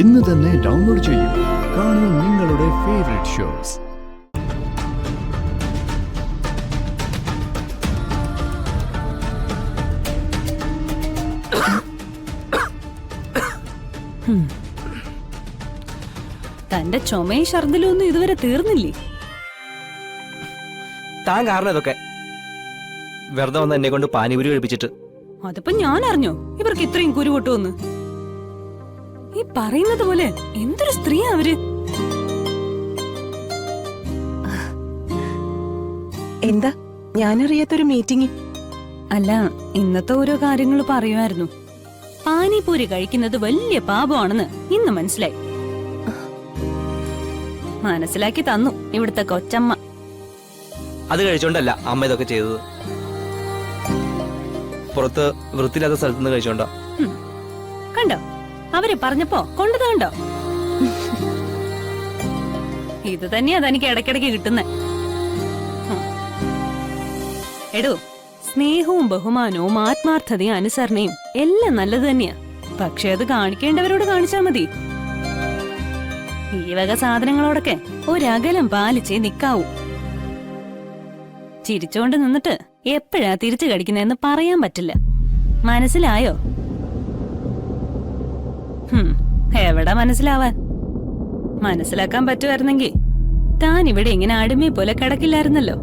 ഇന്ന് തന്നെ ഡൗൺലോഡ് ചെയ്യൂ. കാണൂ നിങ്ങളുടെ ഫേവറേറ്റ് ഷോസ്. തന്റെ ചുമയും ഛർദിലും ഒന്നും ഇതുവരെ തീർന്നില്ലേ? താൻ കാരണം ഇതൊക്കെ വെറുതെ വന്ന് എന്നെ കൊണ്ട് പാനിപുരി കഴിപ്പിച്ചിട്ട്. അതിപ്പോ ഞാൻ അറിഞ്ഞോ ഇവർക്ക് ഇത്രയും കുരു പൊട്ടുവന്ന്? ഈ പറയുന്നത് പോലെ എന്തൊരു സ്ത്രീയാ അവര്. എന്താ ഞാനറിയാത്തൊരു മീറ്റിംഗ്? അല്ല, ഇന്നത്തെ ഓരോ കാര്യങ്ങൾ പറയുമായിരുന്നു. പാനിപൂരി കഴിക്കുന്നത് വലിയ പാപമാണെന്ന് ഇന്ന് മനസ്സിലായി. മനസ്സിലാക്കി തന്നു ഇവിടുത്തെ കൊച്ചമ്മ. അത് കഴിച്ചോണ്ടല്ല അമ്മ ഇതൊക്കെ ചെയ്തത്. പുറത്ത് വൃത്തിയില്ലാത്ത സ്ഥലത്തുനിന്ന് കഴിച്ചോണ്ടാ. കണ്ടോ, അവര് പറഞ്ഞപ്പോ കൊണ്ടത് കണ്ടോ? ഇത് തന്നെയാ തനിക്ക് ഇടയ്ക്കിടയ്ക്ക് കിട്ടുന്നേ. എടോ, സ്നേഹവും ബഹുമാനവും ആത്മാർത്ഥതയും അനുസരണയും എല്ലാം നല്ലത് തന്നെയാ. പക്ഷെ അത് കാണിക്കേണ്ടവരോട് കാണിച്ചാ മതി. ഈ വക സാധനങ്ങളോടൊക്കെ ഒരകലം പാലിച്ചേ നിക്കാവൂ. ചിരിച്ചോണ്ട് നിന്നിട്ട് എപ്പോഴാ തിരിച്ചു കടിക്കുന്നതെന്ന് പറയാൻ പറ്റില്ല. മനസ്സിലായോ? എവിടെ മനസ്സിലാവാൻ? മനസ്സിലാക്കാൻ പറ്റുമായിരുന്നെങ്കിൽ താൻ ഇവിടെ ഇങ്ങനെ അടിമയെ പോലെ കിടക്കില്ലായിരുന്നല്ലോ.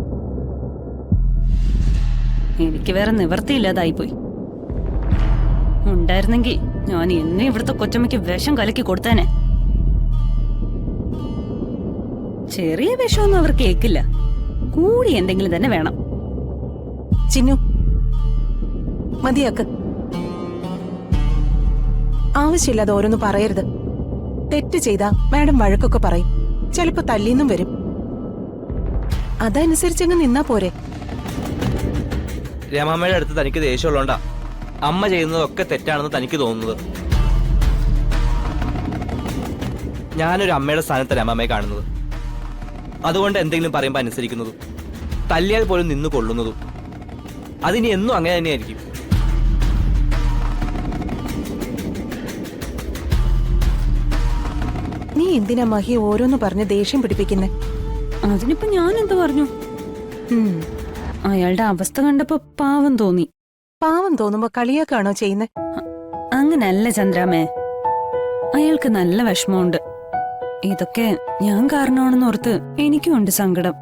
എനിക്ക് വേറെ നിവർത്തിയില്ലാതായിപ്പോയി. ഉണ്ടായിരുന്നെങ്കിൽ ഞാൻ എന്നെ ഇവിടുത്തെ കൊച്ചമ്മയ്ക്ക് വിഷം കലക്കി കൊടുത്തേനെ. ചെറിയ വിഷമൊന്നും അവർ കേക്കില്ല, കൂടി എന്തെങ്കിലും തന്നെ വേണം. ചിന്നു, മതിയാക്ക്. ആവശ്യമില്ലാതെ ഓരോന്ന് പറയരുത്. തെറ്റ് ചെയ്താ മാഡം വഴക്കൊക്കെ പറയും, ചിലപ്പോ തല്ലിന്നും വരും. അതനുസരിച്ചങ്ങ് നിന്നാ പോരെ. രമാമ്മയുടെ അടുത്ത് തനിക്ക് ദേഷ്യമുള്ളോണ്ടാ അമ്മ ചെയ്യുന്നതൊക്കെ തെറ്റാണെന്ന് തനിക്ക് തോന്നുന്നത്. ഞാനൊരു അമ്മയുടെ സ്ഥാനത്തല്ല അമ്മയെ കാണുന്നത്. അതുകൊണ്ട് എന്തെങ്കിലും പറയുമ്പോൾ അനുസരിക്കുന്നതും തല്ലിയാൽ പോലും നിന്ന് കൊള്ളുന്നതും അതിനി എന്നും അങ്ങനെ തന്നെയായിരിക്കും. നീ എന്തിനാ മഹി ഓരോന്ന് പറഞ്ഞ് ദേഷ്യം പിടിപ്പിക്കുന്നേ? അതിനിപ്പോ ഞാൻ എന്ത് പറഞ്ഞു? അയാളുടെ അവസ്ഥ കണ്ടപ്പോ പാവം തോന്നി. പാവം തോന്നുമ്പോ കളിയാക്കാണോ ചെയ്യുന്നേ? അങ്ങനല്ല ചന്ദ്രാമേ, അയാൾക്ക് നല്ല വിഷമമുണ്ട്. ഇതൊക്കെ ഞാൻ കാരണമാണെന്ന് ഓർത്ത് എനിക്കും ഉണ്ട് സങ്കടം.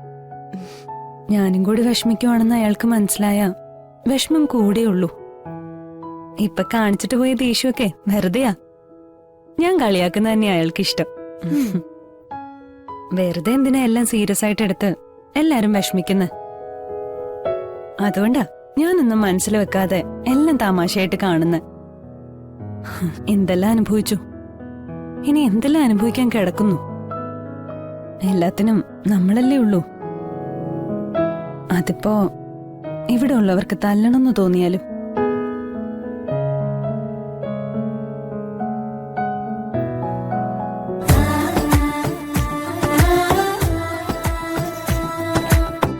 ഞാനും കൂടി വിഷമിക്കുവാണെന്ന് അയാൾക്ക് മനസ്സിലായ വിഷമം കൂടെയുള്ളൂ. ഇപ്പൊ കാണിച്ചിട്ട് പോയ ദേഷ്യമൊക്കെ വെറുതെയാ. ഞാൻ കളിയാക്കുന്ന തന്നെ അയാൾക്ക് ഇഷ്ടം. വെറുതെ എന്തിനാ എല്ലാം സീരിയസ് ആയിട്ട് എടുത്ത് എല്ലാരും വിഷമിക്കുന്നെ? അതുകൊണ്ടാ ഞാനൊന്നും മനസ്സിൽ വെക്കാതെ എല്ലാം തമാശയായിട്ട് കാണുന്നെ. എന്തെല്ലാം അനുഭവിച്ചു, ഇനി എന്തെല്ലാം അനുഭവിക്കാൻ കിടക്കുന്നു. എല്ലാത്തിനും നമ്മളല്ലേ ഉള്ളൂ. അതിപ്പോ ഇവിടെ ഉള്ളവർക്ക് തല്ലണമെന്ന് തോന്നിയാലും